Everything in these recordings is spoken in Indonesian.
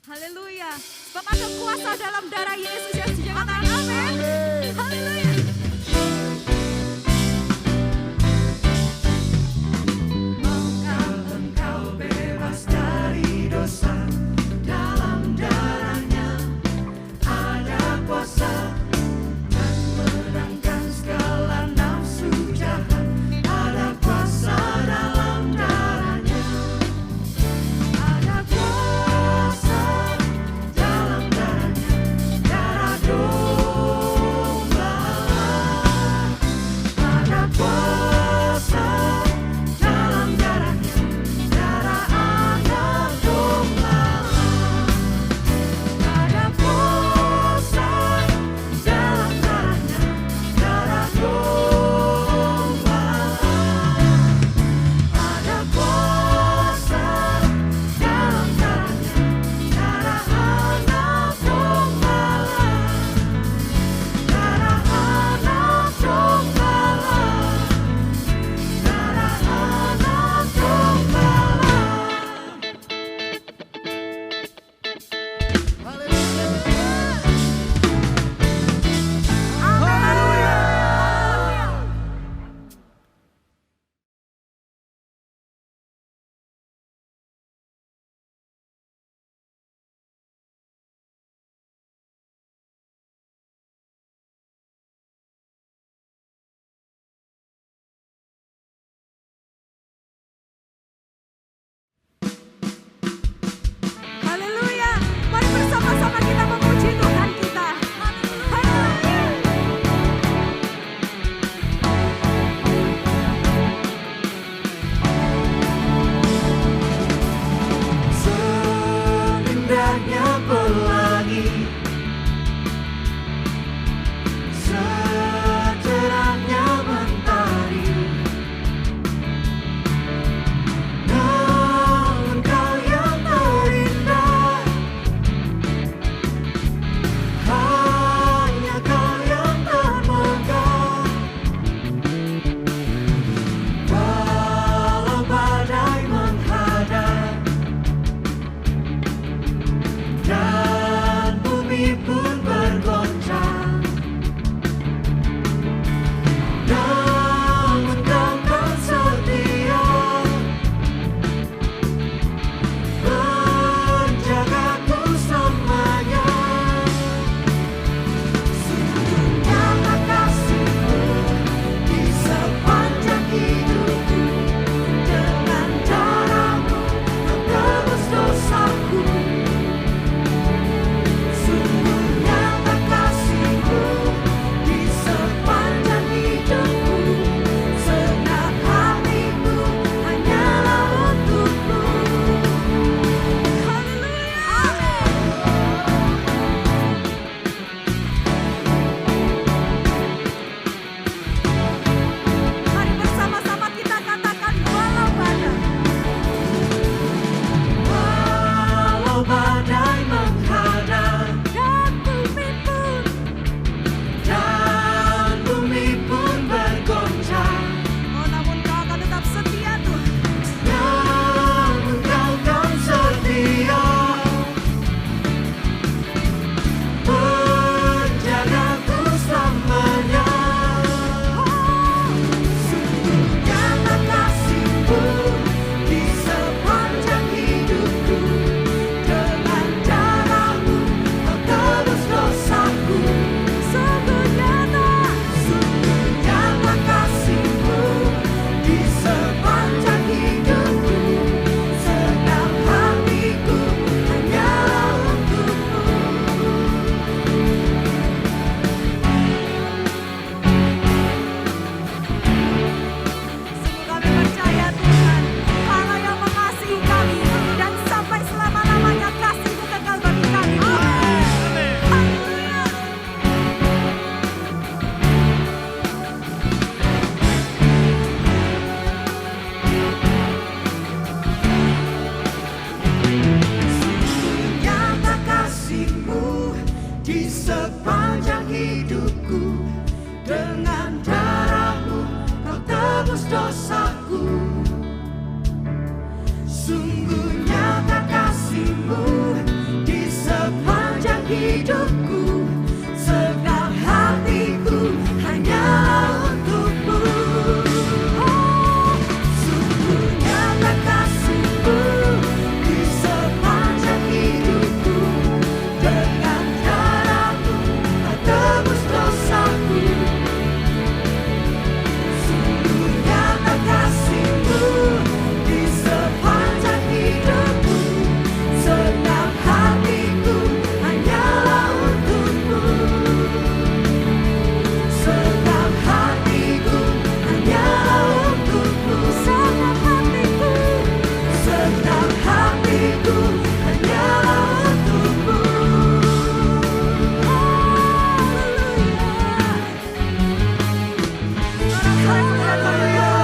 Haleluya. Sebab ada kuasa dalam darah Yesus yang sejahtera. Amin. Haleluya. Maukah engkau bebas dari dosa? Dalam darahnya ada kuasa dan menangkan segala nafsu jahat. Ada kuasa dalam darahnya. Ada kuasa dalam darahnya. Darah Sungguh nyata kasih-Mu di sepanjang hidupku, segenap hatiku hanyalah untuk-Mu. Oh, sungguh nyata kasih-Mu di sepanjang hidupku, dengan darah-Mu Kau tebus dosaku. Sungguh nyata kasih-Mu di sepanjang hidupku, segenap hatiku hanyalah untuk-Mu. Segenap hatiku hanyalah untuk-Mu. Segenap hatiku, segenap hatiku hanyalah untuk-Mu. Haleluya.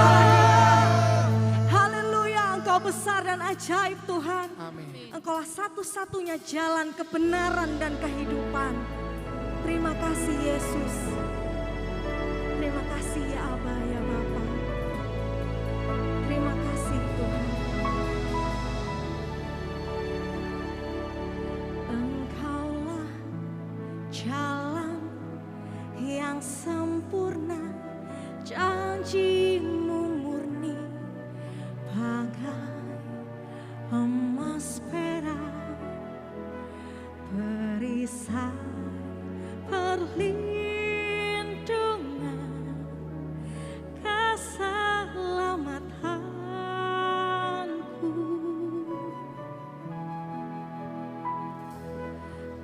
Haleluya, Engkau besar dan ajaib Tuhan. Engkaulah satu-satunya jalan kebenaran dan kehidupan. Terima kasih Yesus. Terima kasih ya Aba, ya Bapa. Terima kasih Tuhan. Engkaulah jalan yang sempurna, janji-Mu murni bagai emas perak, perisai perlindungan, keselamatanku.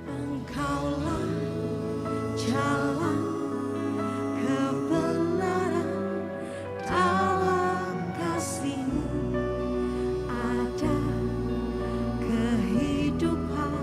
Engkaulah jalan kebenaran, dalam kasih-Mu ada kehidupan.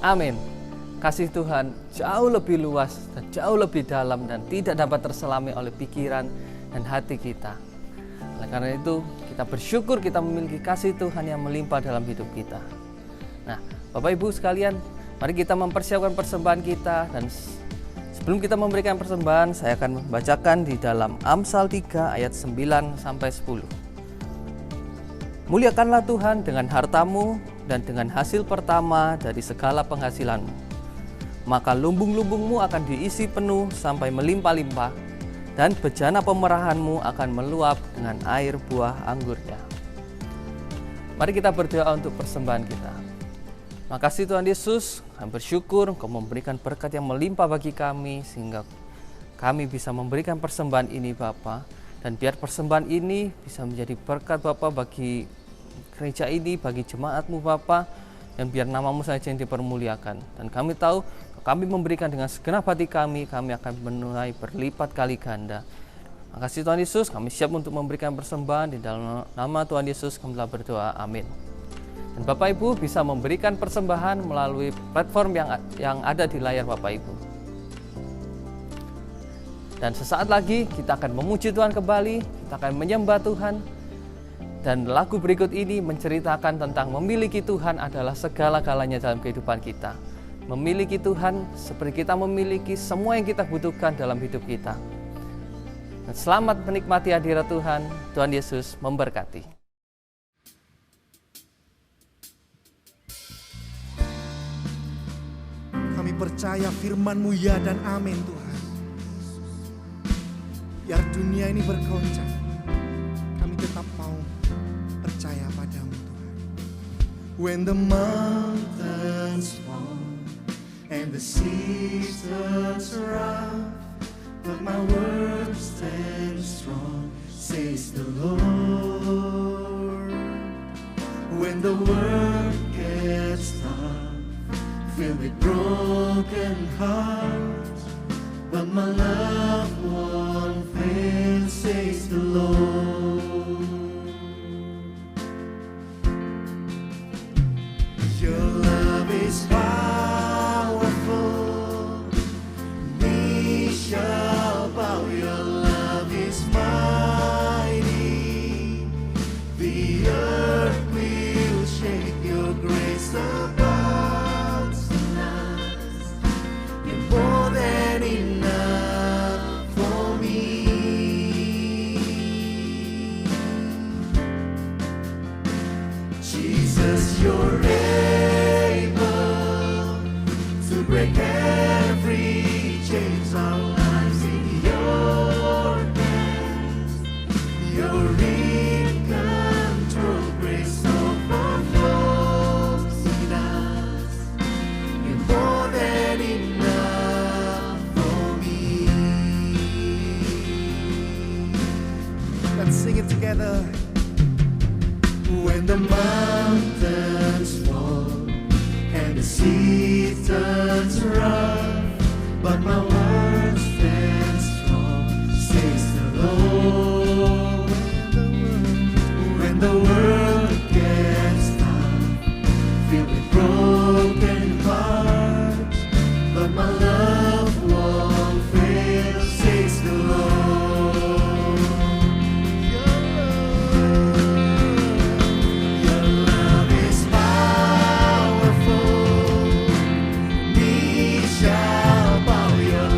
Amin. Kasih Tuhan jauh lebih luas dan jauh lebih dalam dan tidak dapat terselami oleh pikiran dan hati kita. Oleh karena itu, kita bersyukur kita memiliki kasih Tuhan yang melimpah dalam hidup kita. Nah, Bapak Ibu sekalian, mari kita mempersiapkan persembahan kita. Dan sebelum kita memberikan persembahan, saya akan membacakan di dalam Amsal 3 ayat 9-10. Muliakanlah Tuhan dengan hartamu dan dengan hasil pertama dari segala penghasilanmu. Maka lumbung-lumbungmu akan diisi penuh sampai melimpah-limpah, dan bejana pemerahanmu akan meluap dengan air buah anggurnya. Mari kita berdoa untuk persembahan kita. Makasih Tuhan Yesus, kami bersyukur Engkau memberikan berkat yang melimpah bagi kami, sehingga kami bisa memberikan persembahan ini Bapa. Dan biar persembahan ini bisa menjadi berkat Bapa bagi gereja ini, bagi jemaat-Mu Bapa, dan biar nama-Mu saja yang dipermuliakan. Dan kami tahu, kami memberikan dengan segenap hati kami akan menuai berlipat kali ganda. Makasih Tuhan Yesus, kami siap untuk memberikan persembahan. Di dalam nama Tuhan Yesus kami telah berdoa, amin. Dan Bapak Ibu bisa memberikan persembahan melalui platform yang ada di layar Bapak Ibu. Dan sesaat lagi kita akan memuji Tuhan kembali, kita akan menyembah Tuhan. Dan lagu berikut ini menceritakan tentang memiliki Tuhan adalah segala-galanya dalam kehidupan kita. Memiliki Tuhan seperti kita memiliki semua yang kita butuhkan dalam hidup kita. Dan selamat menikmati hadirat Tuhan. Tuhan Yesus memberkati. Kami percaya firman-Mu ya dan amin Tuhan. Biar dunia ini bergoncang, kami tetap mau percaya padamu Tuhan. When the mountains fall and the seas turn rough, but my word stands strong, says the Lord. When the world gets tough, filled with broken hearts, but my love won't fail, says the Lord. Your love is powerful, knee shall bow. Your love is mighty, the earth will shake. Your grace abounds in us, you're more than enough for me. Jesus, you're able to break every chains. Our lives in your hands, you're in control. Grace overflows in us, you're more than enough for me. Let's sing it together. When the mountains fall and the sea turns rough, but my word stands strong, says the Lord. When the world gets tough, filled with broken hearts, but my love won't fail, says the Lord. Your love is powerful, knee shall bow. Your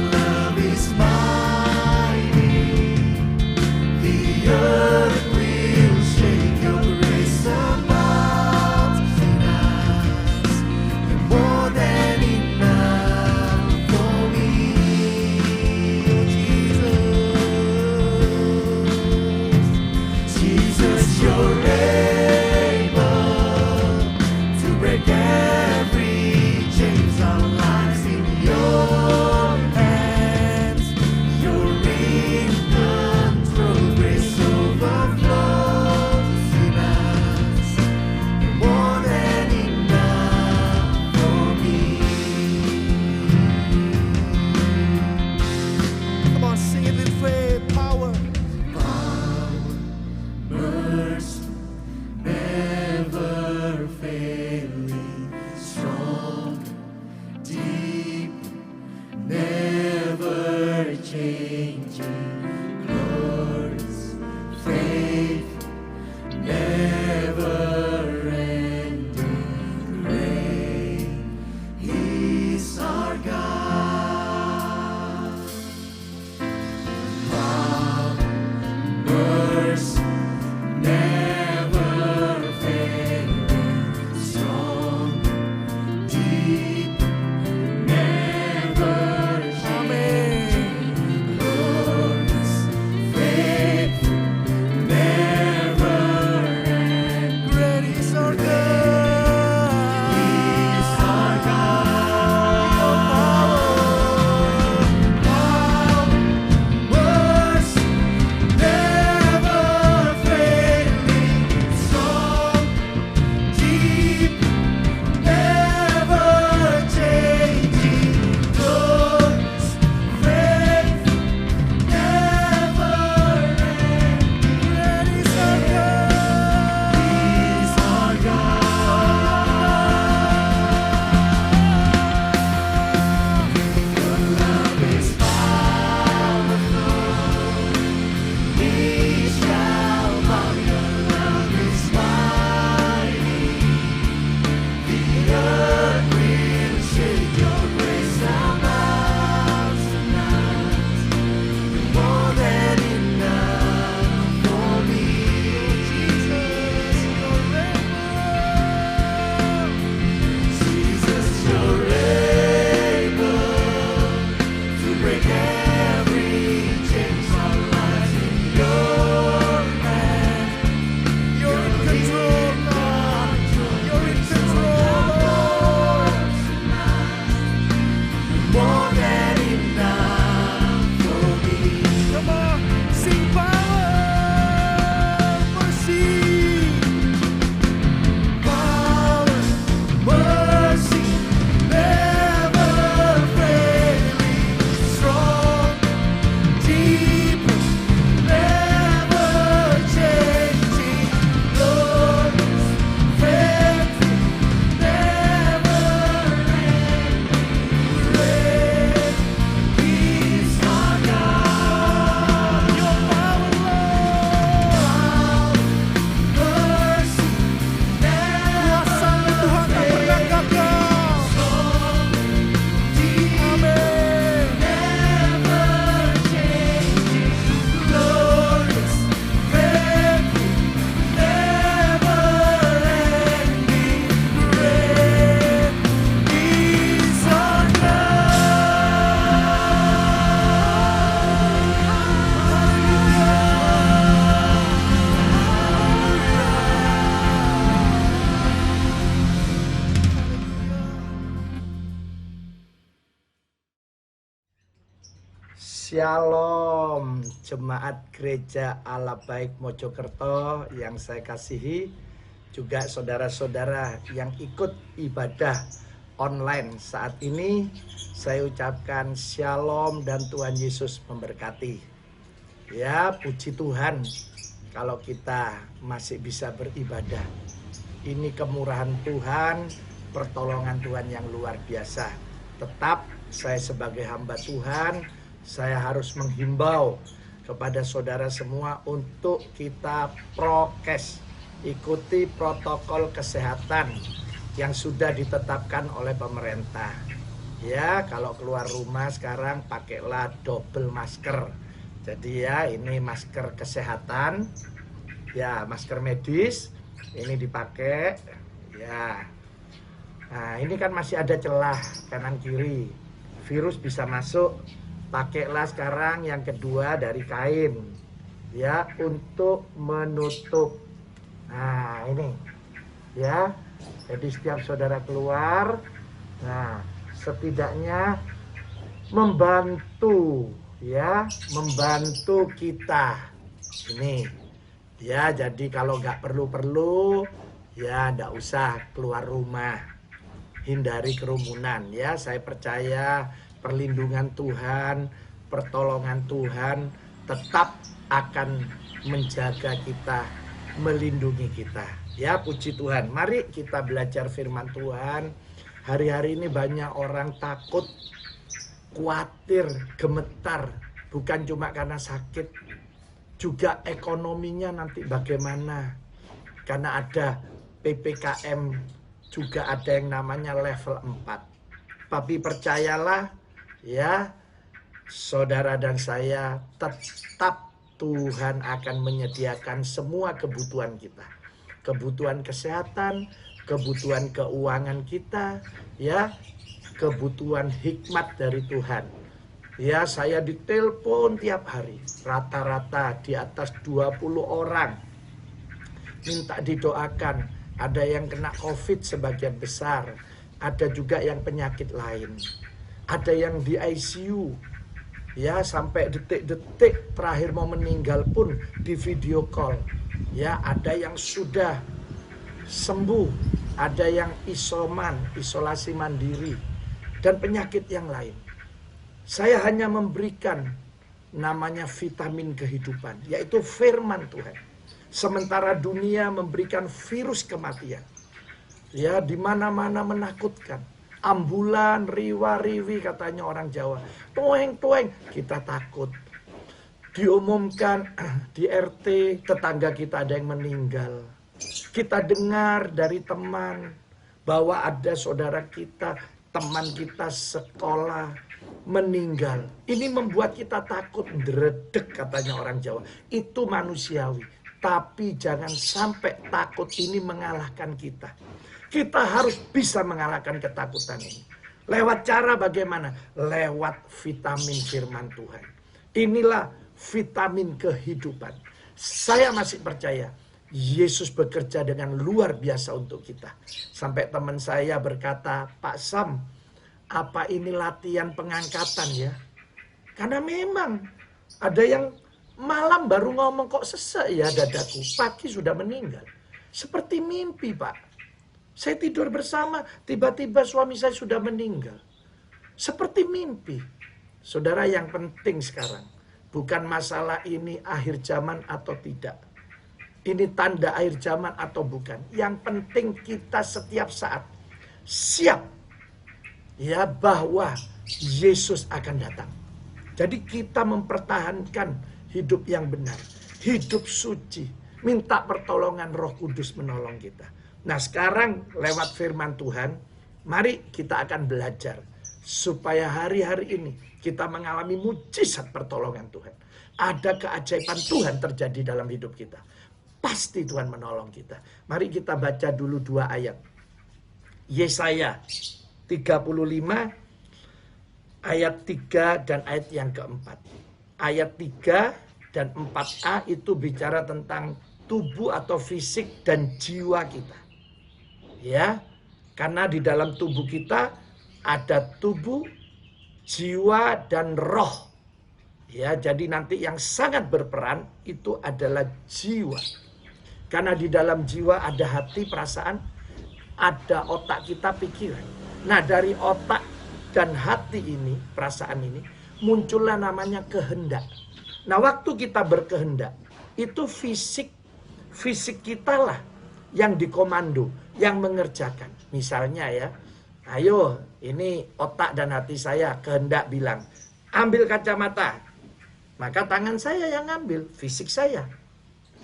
Shalom, jemaat gereja Allah Baik Mojokerto yang saya kasihi, juga saudara-saudara yang ikut ibadah online saat ini. Saya ucapkan shalom dan Tuhan Yesus memberkati. Ya, puji Tuhan kalau kita masih bisa beribadah. Ini kemurahan Tuhan, pertolongan Tuhan yang luar biasa. Tetap saya sebagai hamba Tuhan, saya harus menghimbau kepada saudara semua untuk kita prokes, ikuti protokol kesehatan yang sudah ditetapkan oleh pemerintah. Ya, kalau keluar rumah sekarang pakailah double masker. Jadi ya, ini masker kesehatan, ya masker medis, ini dipakai. Ya, nah ini kan masih ada celah kanan kiri, virus bisa masuk. Pakailah sekarang yang kedua dari kain, ya, untuk menutup. Nah ini, ya. Jadi setiap saudara keluar, nah setidaknya membantu, ya, membantu kita. Ini, ya. Jadi kalau nggak perlu-perlu, ya nggak usah keluar rumah. Hindari kerumunan, ya. Saya percaya perlindungan Tuhan, pertolongan Tuhan tetap akan menjaga kita, melindungi kita. Ya, puji Tuhan. Mari kita belajar firman Tuhan. Hari-hari ini banyak orang takut, khawatir, gemetar. Bukan cuma karena sakit, juga ekonominya nanti bagaimana. Karena ada PPKM, juga ada yang namanya level 4. Tapi percayalah, ya, saudara dan saya, tetap Tuhan akan menyediakan semua kebutuhan kita. Kebutuhan kesehatan, kebutuhan keuangan kita, ya, kebutuhan hikmat dari Tuhan. Ya, saya ditelepon tiap hari, rata-rata di atas 20 orang. Minta didoakan, ada yang kena COVID sebagian besar, ada juga yang penyakit lain. Ada yang di ICU, ya, sampai detik-detik terakhir mau meninggal pun di video call. Ya, ada yang sudah sembuh, ada yang isolasi mandiri, dan penyakit yang lain. Saya hanya memberikan namanya vitamin kehidupan, yaitu firman Tuhan. Sementara dunia memberikan virus kematian, ya, di mana-mana menakutkan. Ambulan, riwa-riwi katanya orang Jawa. Tueng-tueng, kita takut. Diumumkan di RT, tetangga kita ada yang meninggal. Kita dengar dari teman bahwa ada saudara kita, teman kita sekolah meninggal. Ini membuat kita takut, dredeg katanya orang Jawa. Itu manusiawi. Tapi jangan sampai takut ini mengalahkan kita. Kita harus bisa mengalahkan ketakutan ini. Lewat cara bagaimana? Lewat vitamin firman Tuhan. Inilah vitamin kehidupan. Saya masih percaya Yesus bekerja dengan luar biasa untuk kita. Sampai teman saya berkata, Pak Sam, apa ini latihan pengangkatan ya? Karena memang ada yang malam baru ngomong kok sesek ya dadaku. Pagi sudah meninggal. Seperti mimpi, Pak. Saya tidur bersama, tiba-tiba suami saya sudah meninggal. Seperti mimpi. Saudara, yang penting sekarang, bukan masalah ini akhir zaman atau tidak. Ini tanda akhir zaman atau bukan. Yang penting kita setiap saat siap, ya, bahwa Yesus akan datang. Jadi kita mempertahankan hidup yang benar, hidup suci, minta pertolongan Roh Kudus menolong kita. Nah, sekarang lewat firman Tuhan, mari kita akan belajar supaya hari-hari ini kita mengalami mujizat pertolongan Tuhan. Ada keajaiban Tuhan terjadi dalam hidup kita. Pasti Tuhan menolong kita. Mari kita baca dulu 2 ayat. Yesaya 35 ayat 3 dan ayat yang keempat. Ayat 3 dan 4a itu bicara tentang tubuh atau fisik dan jiwa kita. Ya, karena di dalam tubuh kita ada tubuh, jiwa, dan roh. Ya, jadi nanti yang sangat berperan itu adalah jiwa. Karena di dalam jiwa ada hati, perasaan, ada otak kita, pikiran. Nah, dari otak dan hati ini, perasaan ini, muncullah namanya kehendak. Nah, waktu kita berkehendak, itu fisik kita lah yang dikomando, yang mengerjakan. Misalnya ya, ayo ini otak dan hati saya kehendak bilang, ambil kacamata. Maka tangan saya yang ngambil, fisik saya.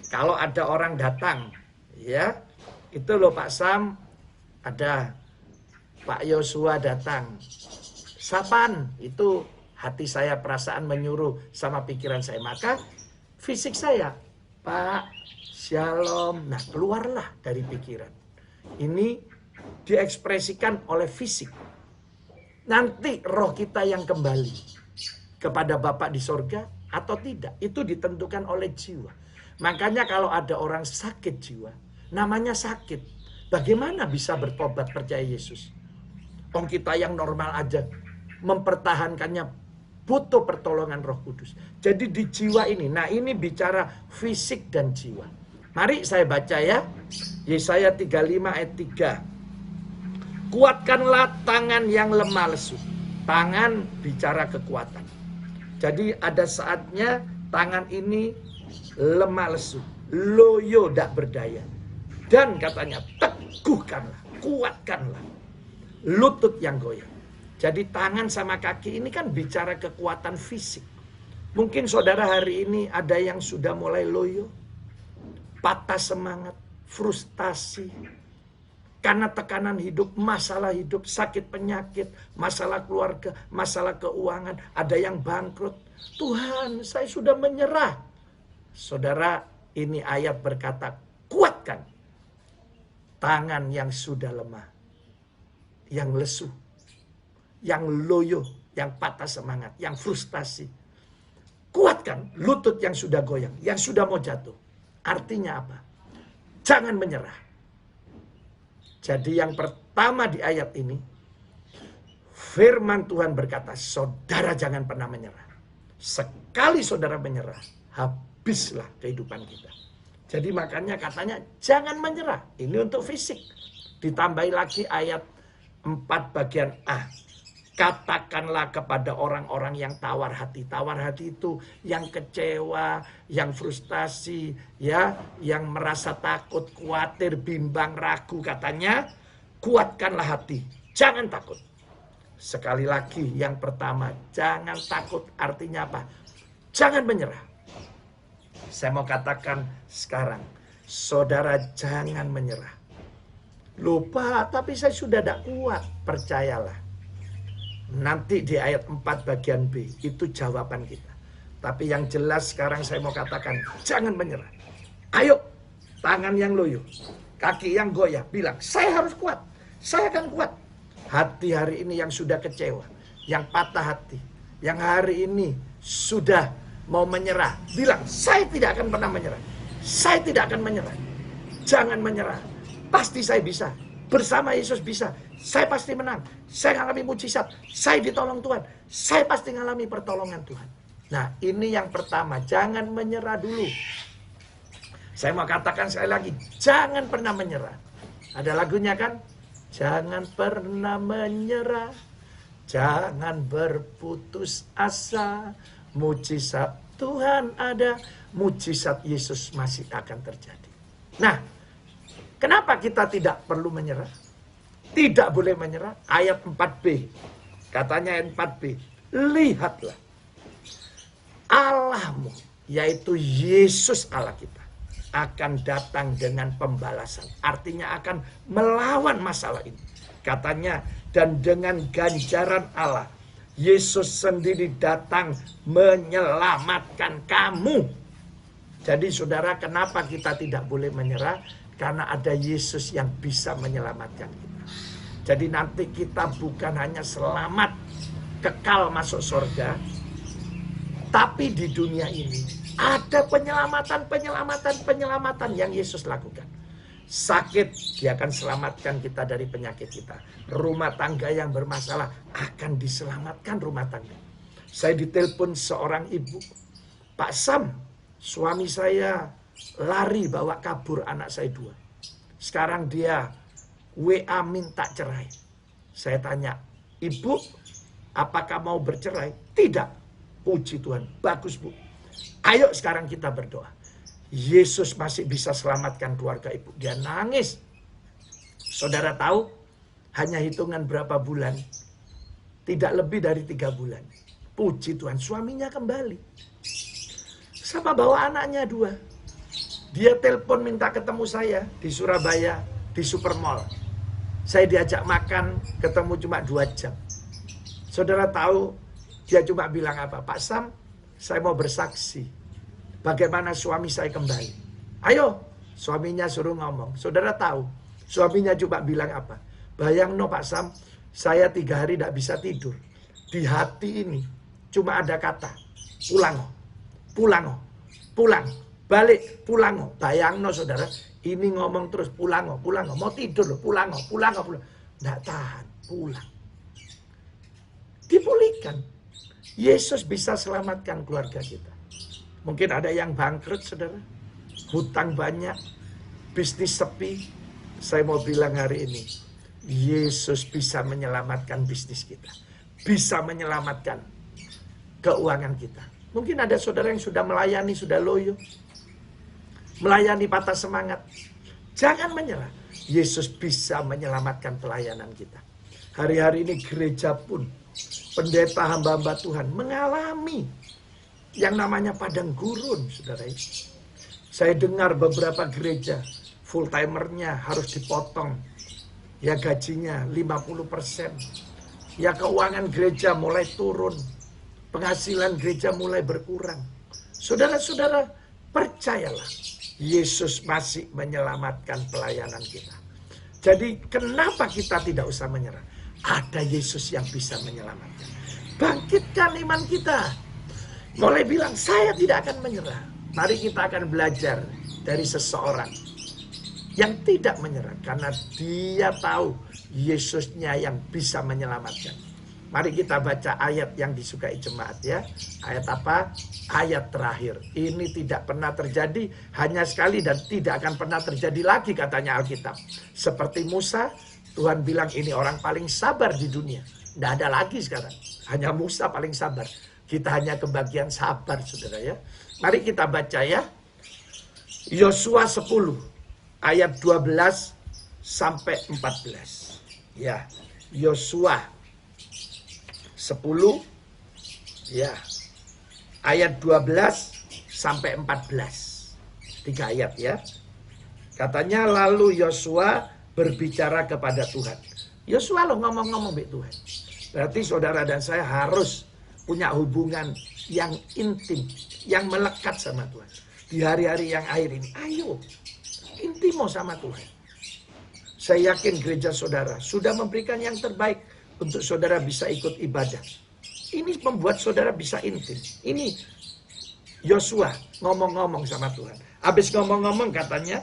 Kalau ada orang datang, ya, itu loh Pak Sam, ada Pak Yosua datang. Sapan, itu hati saya, perasaan menyuruh sama pikiran saya. Maka fisik saya, Pak, Shalom. Nah, keluarlah dari pikiran. Ini diekspresikan oleh fisik. Nanti roh kita yang kembali kepada Bapa di sorga atau tidak, itu ditentukan oleh jiwa. Makanya kalau ada orang sakit jiwa, namanya sakit. Bagaimana bisa bertobat percaya Yesus? Orang kita yang normal aja mempertahankannya butuh pertolongan Roh Kudus. Jadi di jiwa ini, nah ini bicara fisik dan jiwa. Mari saya baca ya, Yesaya 35 ayat 3. Kuatkanlah tangan yang lemah lesu. Tangan bicara kekuatan. Jadi ada saatnya tangan ini lemah lesu, loyo tak berdaya. Dan katanya teguhkanlah, kuatkanlah lutut yang goyang. Jadi tangan sama kaki ini kan bicara kekuatan fisik. Mungkin saudara hari ini ada yang sudah mulai loyo, patah semangat, frustasi, karena tekanan hidup, masalah hidup, sakit penyakit, masalah keluarga, masalah keuangan, ada yang bangkrut. Tuhan, saya sudah menyerah. Saudara, ini ayat berkata, kuatkan tangan yang sudah lemah, yang lesu, yang loyo, yang patah semangat, yang frustasi. Kuatkan lutut yang sudah goyang, yang sudah mau jatuh. Artinya apa? Jangan menyerah. Jadi yang pertama di ayat ini, firman Tuhan berkata, saudara jangan pernah menyerah. Sekali saudara menyerah, habislah kehidupan kita. Jadi makanya katanya jangan menyerah. Ini untuk fisik. Ditambahi lagi ayat 4 bagian A. Katakanlah kepada orang-orang yang tawar hati. Tawar hati itu yang kecewa, yang frustasi, ya, yang merasa takut, khawatir, bimbang, ragu. Katanya, kuatkanlah hati. Jangan takut. Sekali lagi, yang pertama, jangan takut. Artinya apa? Jangan menyerah. Saya mau katakan sekarang, saudara jangan menyerah. Lupa, tapi saya sudah tidak kuat. Percayalah. Nanti di ayat 4 bagian B, itu jawaban kita. Tapi yang jelas sekarang saya mau katakan, jangan menyerah. Ayo, tangan yang loyo, kaki yang goyah, bilang, saya harus kuat, saya akan kuat. Hati hari ini yang sudah kecewa, yang patah hati, yang hari ini sudah mau menyerah, bilang, saya tidak akan pernah menyerah. Saya tidak akan menyerah. Jangan menyerah. Pasti saya bisa. Bersama Yesus bisa. Saya pasti menang. Saya mengalami mujizat. Saya ditolong Tuhan. Saya pasti mengalami pertolongan Tuhan. Nah, ini yang pertama. Jangan menyerah dulu. Saya mau katakan sekali lagi. Jangan pernah menyerah. Ada lagunya kan? Jangan pernah menyerah. Jangan berputus asa. Mujizat Tuhan ada. Mujizat Yesus masih akan terjadi. Nah, kenapa kita tidak perlu menyerah? Tidak boleh menyerah. Ayat 4b. Katanya ayat 4b. Lihatlah. Allahmu, yaitu Yesus Allah kita, akan datang dengan pembalasan. Artinya akan melawan masalah ini. Katanya, dan dengan ganjaran Allah, Yesus sendiri datang menyelamatkan kamu. Jadi saudara, kenapa kita tidak boleh menyerah? Karena ada Yesus yang bisa menyelamatkan kita. Jadi nanti kita bukan hanya selamat, kekal masuk surga, tapi di dunia ini ada penyelamatan yang Yesus lakukan. Sakit, dia akan selamatkan kita dari penyakit kita. Rumah tangga yang bermasalah akan diselamatkan rumah tangga. Saya ditelepon seorang ibu, Pak Sam, suami saya lari bawa kabur anak saya 2. Sekarang dia WA minta cerai. Saya tanya, ibu, apakah mau bercerai? Tidak. Puji Tuhan, bagus bu. Ayo sekarang kita berdoa. Yesus masih bisa selamatkan keluarga ibu. Dia nangis. Saudara tahu, hanya hitungan berapa bulan? Tidak lebih dari 3 bulan. Puji Tuhan, suaminya kembali. Sama bawa anaknya 2. Dia telepon minta ketemu saya di Surabaya, di Supermall. Saya diajak makan, ketemu cuma 2 jam. Saudara tahu, dia cuma bilang apa? Pak Sam, saya mau bersaksi. Bagaimana suami saya kembali. Ayo, suaminya suruh ngomong. Saudara tahu, suaminya cuma bilang apa? Bayang no Pak Sam, saya 3 hari tidak bisa tidur. Di hati ini cuma ada kata, pulang, pulang, pulang, balik, pulang. Bayang no saudara, ini ngomong terus pulang, pulang, mau tidur loh, pulang, pulang, pulang. Nggak tahan, pulang. Dipulihkan. Yesus bisa selamatkan keluarga kita. Mungkin ada yang bangkrut saudara, hutang banyak, bisnis sepi. Saya mau bilang hari ini, Yesus bisa menyelamatkan bisnis kita. Bisa menyelamatkan keuangan kita. Mungkin ada saudara yang sudah melayani, sudah loyo. Melayani patah semangat. Jangan menyerah. Yesus bisa menyelamatkan pelayanan kita. Hari-hari ini gereja pun, pendeta hamba-hamba Tuhan mengalami yang namanya padang gurun, saudara. Saya dengar beberapa gereja full timernya harus dipotong. Ya gajinya 50%. Ya keuangan gereja mulai turun. Penghasilan gereja mulai berkurang. Saudara-saudara, percayalah. Yesus masih menyelamatkan pelayanan kita. Jadi kenapa kita tidak usah menyerah? Ada Yesus yang bisa menyelamatkan. Bangkitkan iman kita. Mulai bilang, saya tidak akan menyerah. Mari kita akan belajar dari seseorang yang tidak menyerah. Karena dia tahu Yesusnya yang bisa menyelamatkan. Mari kita baca ayat yang disukai jemaat ya. Ayat apa? Ayat terakhir. Ini tidak pernah terjadi hanya sekali dan tidak akan pernah terjadi lagi katanya Alkitab. Seperti Musa, Tuhan bilang ini orang paling sabar di dunia. Tidak ada lagi sekarang. Hanya Musa paling sabar. Kita hanya kebagian sabar saudara ya. Mari kita baca ya. Yosua 10 ayat 12 sampai 14. Ya, Yosua 10 ya. Ayat 12 sampai 14. 3 ayat ya. Katanya lalu Yosua berbicara kepada Tuhan. Yosua lo ngomong-ngomong baik Tuhan. Berarti saudara dan saya harus punya hubungan yang intim, yang melekat sama Tuhan. Di hari-hari yang akhir ini, ayo intimo sama Tuhan. Saya yakin gereja saudara sudah memberikan yang terbaik untuk saudara bisa ikut ibadah. Ini membuat saudara bisa intim. Ini Yosua ngomong-ngomong sama Tuhan. Habis ngomong-ngomong katanya,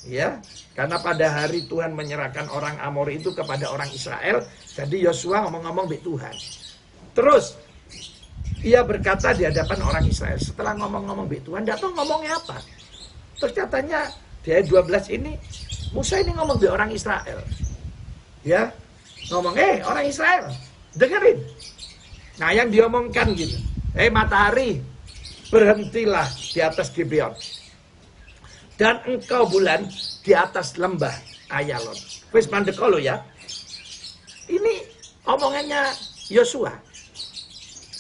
ya, karena pada hari Tuhan menyerahkan orang Amori itu kepada orang Israel, jadi Yosua ngomong-ngomong baik Tuhan. Terus ia berkata di hadapan orang Israel. Setelah ngomong-ngomong baik Tuhan, tidak tahu ngomongnya apa. Terus katanya di ayat 12 ini, Musa ini ngomong baik orang Israel. Ya, ngomong, orang Israel, dengerin. Nah yang diomongkan gitu, matahari, berhentilah di atas Gibeon. Dan engkau bulan di atas lembah Ayalon. Wis mandekolo ya. Ini omongannya Yosua.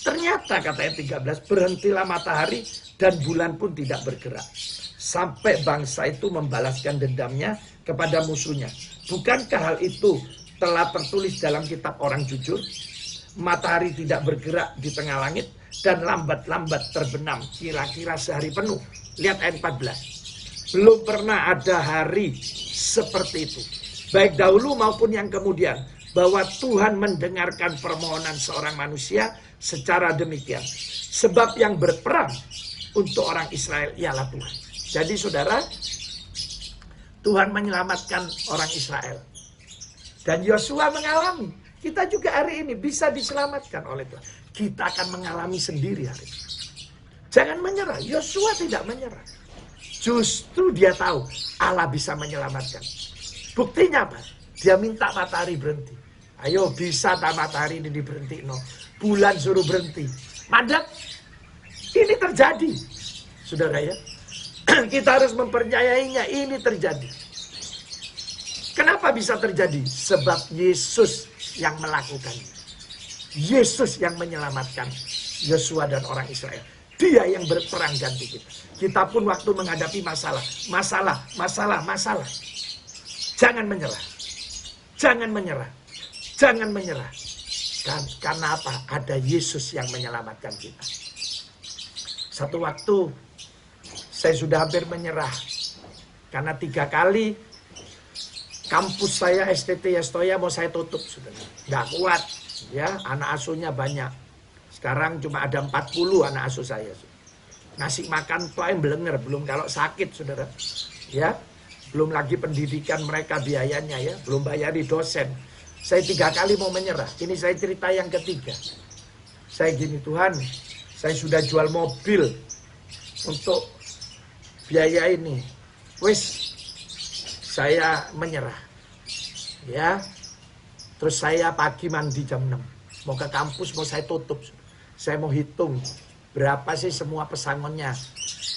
Ternyata katanya 13, berhentilah matahari dan bulan pun tidak bergerak. Sampai bangsa itu membalaskan dendamnya kepada musuhnya. Bukankah hal itu telah tertulis dalam kitab orang jujur? Matahari tidak bergerak di tengah langit dan lambat-lambat terbenam kira-kira sehari penuh. Lihat ayat 14. Belum pernah ada hari seperti itu. Baik dahulu maupun yang kemudian. Bahwa Tuhan mendengarkan permohonan seorang manusia secara demikian. Sebab yang berperang untuk orang Israel ialah Tuhan. Jadi saudara, Tuhan menyelamatkan orang Israel. Dan Yosua mengalami. Kita juga hari ini bisa diselamatkan oleh Tuhan. kita akan mengalami sendiri hari ini. Jangan menyerah. Yosua tidak menyerah. Justru dia tahu Allah bisa menyelamatkan. Buktinya apa? Dia minta matahari berhenti. Ayo, bisa tak matahari ini diberhenti? No. Bulan suruh berhenti. Mandat. Ini terjadi. Saudara ya. Kita harus mempercayainya. Ini terjadi. Kenapa bisa terjadi? Sebab Yesus yang melakukannya. Yesus yang menyelamatkan Yosua dan orang Israel. Dia yang berperang ganti kita. Kita pun waktu menghadapi masalah. Jangan menyerah. Jangan menyerah. Jangan menyerah. Karena apa? Ada Yesus yang menyelamatkan kita. Satu waktu saya sudah hampir menyerah. Karena 3 kali kampus saya STT Yastoya mau saya tutup. Nggak kuat. Ya, anak asuhnya banyak. Sekarang cuma ada 40 anak asuh saya. Ngasih makan paling belenger, belum kalau sakit, saudara. Ya, belum lagi pendidikan mereka biayanya ya, belum bayari dosen. Saya 3 kali mau menyerah. Ini saya cerita yang ketiga. Saya gini, Tuhan, saya sudah jual mobil untuk biaya ini. Wis, saya menyerah. Ya, terus saya pagi mandi jam 6. Mau ke kampus, mau saya tutup. Saya mau hitung berapa sih semua pesangonnya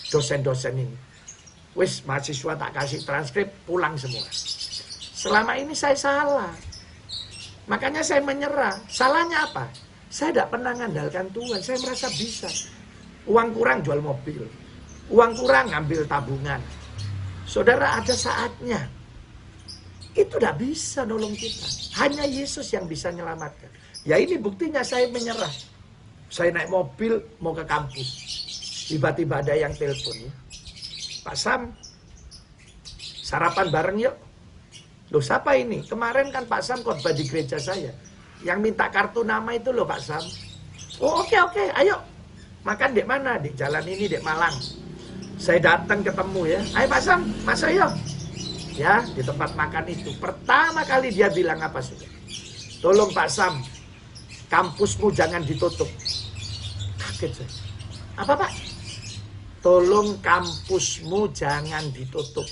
dosen-dosen ini. Wis, mahasiswa tak kasih transkrip, pulang semua. Selama ini saya salah. Makanya saya menyerah. Salahnya apa? Saya tidak pernah mengandalkan Tuhan. Saya merasa bisa. Uang kurang jual mobil. Uang kurang ngambil tabungan. Saudara, ada saatnya. Itu tidak bisa nolong kita. Hanya Yesus yang bisa menyelamatkan. Ya ini buktinya saya menyerah. Saya naik mobil mau ke kampus. Tiba-tiba ada yang telepon. Ya. Pak Sam, sarapan bareng yuk. Loh siapa ini? Kemarin kan Pak Sam khotbah di gereja saya. Yang minta kartu nama itu loh Pak Sam. Oh oke, ayo. Makan di mana? Di jalan ini, di Malang. Saya datang ketemu ya. Ayo Pak Sam, masuk yuk. Ya, di tempat makan itu. Pertama kali dia bilang apa sudah? Tolong Pak Sam, kampusmu jangan ditutup. Kaget saya. Apa Pak? Tolong kampusmu jangan ditutup.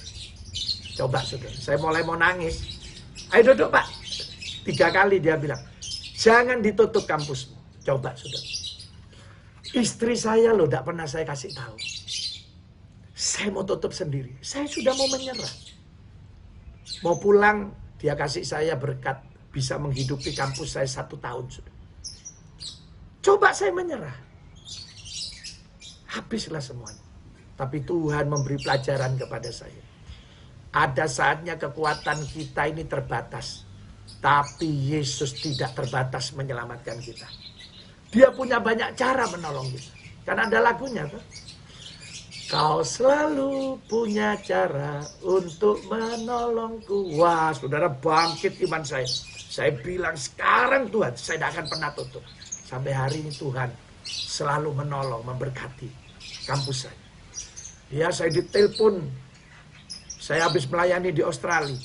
Coba saudara, saya mulai mau nangis. Ayo duduk Pak. 3 kali dia bilang, jangan ditutup kampusmu. Coba saudara. Istri saya loh, tidak pernah saya kasih tahu. Saya mau tutup sendiri. Saya sudah mau menyerah. Mau pulang, dia kasih saya berkat. Bisa menghidupi kampus saya 1 tahun sudah. Coba saya menyerah. Habislah semuanya. Tapi Tuhan memberi pelajaran kepada saya. Ada saatnya kekuatan kita ini terbatas. Tapi Yesus tidak terbatas menyelamatkan kita. Dia punya banyak cara menolong kita. Karena ada lagunya tuh. Kau selalu punya cara untuk menolongku. Wah, saudara, bangkit iman saya. Saya bilang sekarang Tuhan, saya tidak akan pernah tutup. Sampai hari ini Tuhan selalu menolong, memberkati kampus saya. Ya, saya ditelepon. Saya habis melayani di Australia.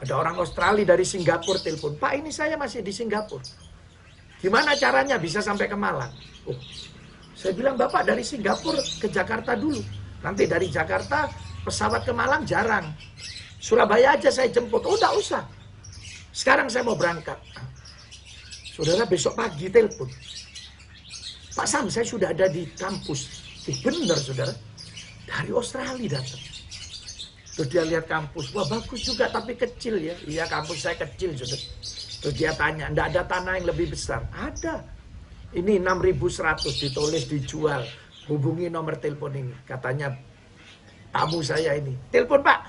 Ada orang Australia dari Singapura telepon. Pak, ini saya masih di Singapura. Gimana caranya bisa sampai ke Malang? Oh, saya bilang, Bapak dari Singapura ke Jakarta dulu. Nanti dari Jakarta pesawat ke Malang jarang. Surabaya aja saya jemput. Oh, enggak usah. Sekarang saya mau berangkat. Saudara, besok pagi telepon. Pak Sam, saya sudah ada di kampus. Benar, saudara. Dari Australia datang. Terus dia lihat kampus. Wah, bagus juga, tapi kecil ya. Iya, kampus saya kecil, saudara. Terus dia tanya, enggak ada tanah yang lebih besar? Ada. Ini 6.100 ditulis dijual. Hubungi nomor telepon ini. Katanya tamu saya ini. Telepon Pak.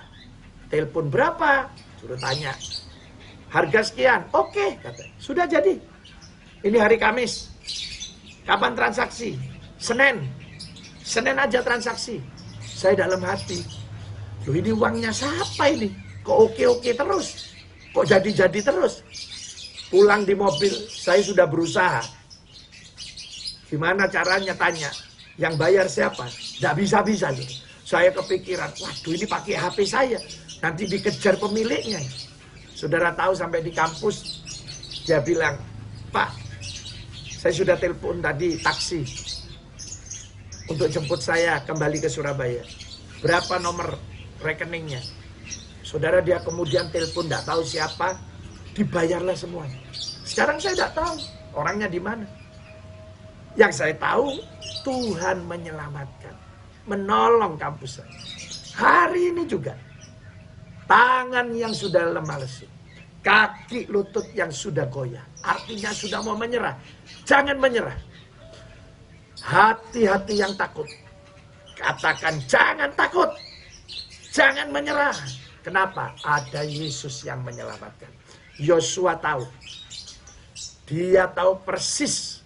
Telepon berapa? Suruh tanya. Harga sekian. Oke, kata. Sudah jadi. Ini hari Kamis. Kapan transaksi? Senin. Senin aja transaksi. Saya dalam hati. Loh, ini uangnya siapa ini? Kok oke-oke terus? Kok jadi-jadi terus? Pulang di mobil, saya sudah berusaha. Gimana caranya tanya? Yang bayar siapa? Nggak bisa-bisa. Gitu. Saya kepikiran, waduh ini pakai HP saya. Nanti dikejar pemiliknya. Saudara tahu sampai di kampus, dia bilang, Pak, Saya sudah telepon tadi taksi untuk jemput saya kembali ke Surabaya. Berapa nomor rekeningnya? Saudara, dia kemudian telepon, tidak tahu siapa, dibayarlah semuanya. Sekarang saya tidak tahu orangnya di mana. Yang saya tahu, Tuhan menyelamatkan, menolong kampus saya. Hari ini juga, tangan yang sudah lemah lesu, kaki lutut yang sudah goyah, artinya sudah mau menyerah. Jangan menyerah. Hati-hati yang takut, katakan jangan takut, jangan menyerah. Kenapa? Ada Yesus yang menyelamatkan. Yosua tahu, dia tahu persis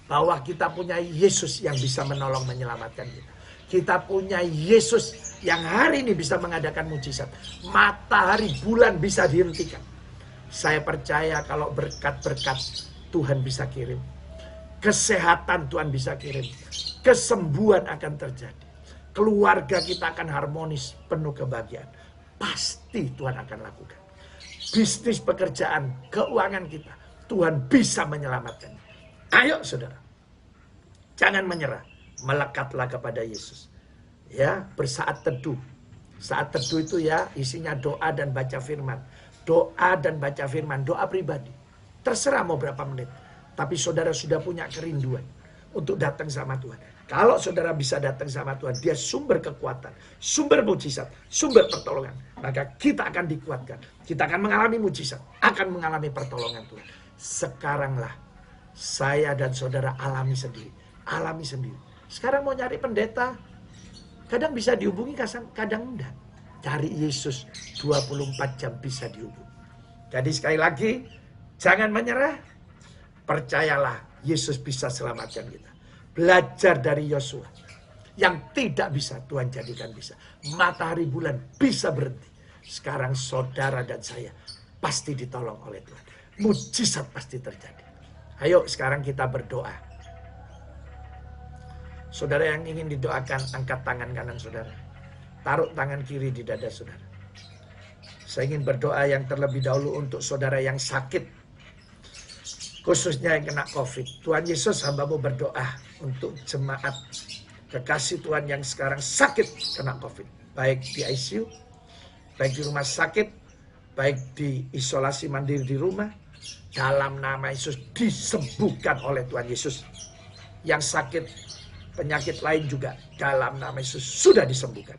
bahwa kita punya Yesus yang bisa menolong menyelamatkan kita. Kita punya Yesus yang hari ini bisa mengadakan mujizat. Matahari, bulan bisa dihentikan. Saya percaya kalau berkat-berkat Tuhan bisa kirim. Kesehatan Tuhan bisa kirim. Kesembuhan akan terjadi. Keluarga kita akan harmonis, penuh kebahagiaan. Pasti Tuhan akan lakukan. Bisnis, pekerjaan, keuangan kita, Tuhan bisa menyelamatkan. Ayo saudara, jangan menyerah. Melekatlah kepada Yesus. Ya, bersaat teduh. Saat teduh itu ya isinya doa dan baca firman. Doa dan baca firman, doa pribadi. Terserah mau berapa menit. Tapi saudara sudah punya kerinduan untuk datang sama Tuhan. Kalau saudara bisa datang sama Tuhan, dia sumber kekuatan, sumber mujizat, sumber pertolongan. Maka kita akan dikuatkan. Kita akan mengalami mujizat, akan mengalami pertolongan Tuhan. Sekaranglah saya dan saudara alami sendiri. Alami sendiri. Sekarang mau nyari pendeta, kadang bisa dihubungi, kadang enggak. Cari Yesus 24 jam bisa dihubungi. Jadi sekali lagi, jangan menyerah. Percayalah, Yesus bisa selamatkan kita. Belajar dari Yosua. Yang tidak bisa, Tuhan jadikan bisa. Matahari, bulan bisa berhenti. Sekarang saudara dan saya pasti ditolong oleh Tuhan. Mujizat pasti terjadi. Ayo sekarang kita berdoa. Saudara yang ingin didoakan, angkat tangan kanan saudara. Taruh tangan kiri di dada saudara. Saya ingin berdoa yang terlebih dahulu untuk saudara yang sakit. Khususnya yang kena COVID. Tuhan Yesus, hamba-Mu berdoa untuk jemaat kekasih Tuhan yang sekarang sakit kena COVID. Baik di ICU, baik di rumah sakit, baik di isolasi mandiri di rumah. Dalam nama Yesus disembuhkan oleh Tuhan Yesus. Yang sakit penyakit lain juga dalam nama Yesus sudah disembuhkan.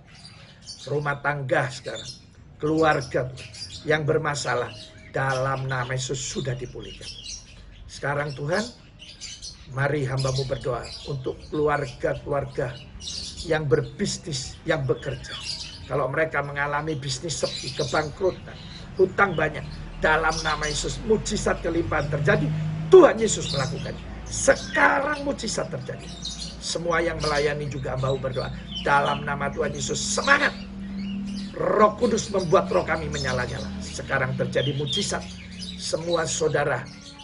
Rumah tangga sekarang, keluarga yang bermasalah dalam nama Yesus sudah dipulihkan. Sekarang Tuhan, mari hamba-Mu berdoa untuk keluarga-keluarga yang berbisnis, yang bekerja. Kalau mereka mengalami bisnis sepi, kebangkrutan, hutang banyak, dalam nama Yesus mujizat kelimpahan terjadi. Tuhan Yesus melakukan. Sekarang mujizat terjadi. Semua yang melayani juga mau berdoa. Dalam nama Tuhan Yesus, semangat. Roh Kudus membuat roh kami menyala-nyala. Sekarang terjadi mujizat. Semua saudara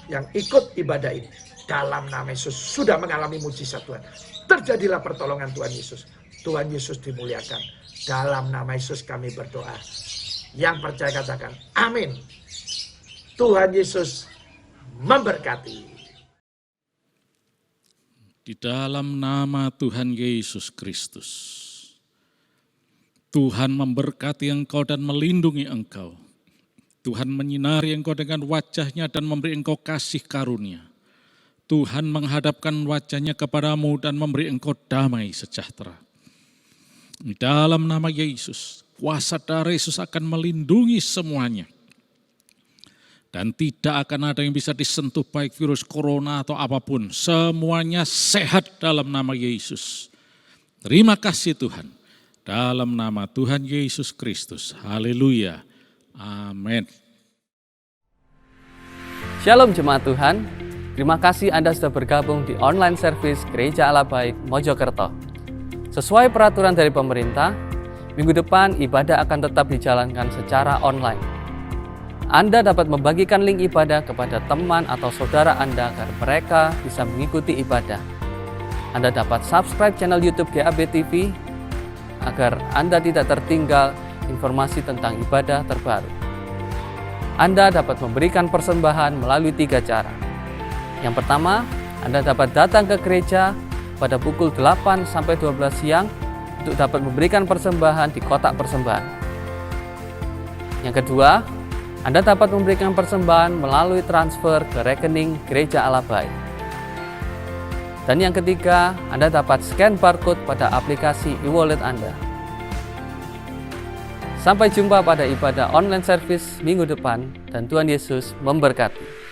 yang ikut ibadah ini, dalam nama Yesus sudah mengalami mujizat Tuhan. Terjadilah pertolongan Tuhan Yesus. Tuhan Yesus dimuliakan. Dalam nama Yesus kami berdoa. Yang percaya katakan amin. Tuhan Yesus memberkati. Di dalam nama Tuhan Yesus Kristus, Tuhan memberkati engkau dan melindungi engkau. Tuhan menyinari engkau dengan wajah-Nya dan memberi engkau kasih karunia. Tuhan menghadapkan wajah-Nya kepadamu dan memberi engkau damai sejahtera. Di dalam nama Yesus, kuasa darah Yesus akan melindungi semuanya. Dan tidak akan ada yang bisa disentuh baik virus corona atau apapun. Semuanya sehat dalam nama Yesus. Terima kasih Tuhan. Dalam nama Tuhan Yesus Kristus. Haleluya. Amin. Shalom jemaat Tuhan. Terima kasih Anda sudah bergabung di online service Gereja Allah Baik Mojokerto. Sesuai peraturan dari pemerintah, minggu depan ibadah akan tetap dijalankan secara online. Anda dapat membagikan link ibadah kepada teman atau saudara Anda agar mereka bisa mengikuti ibadah. Anda dapat subscribe channel YouTube GAB TV agar Anda tidak tertinggal informasi tentang ibadah terbaru. Anda dapat memberikan persembahan melalui 3 cara. Yang pertama, Anda dapat datang ke gereja pada pukul 8 sampai 12 siang untuk dapat memberikan persembahan di kotak persembahan. Yang kedua, Anda dapat memberikan persembahan melalui transfer ke rekening Gereja Allah Baik. Dan yang ketiga, Anda dapat scan barcode pada aplikasi e-wallet Anda. Sampai jumpa pada ibadah online service minggu depan, dan Tuhan Yesus memberkati.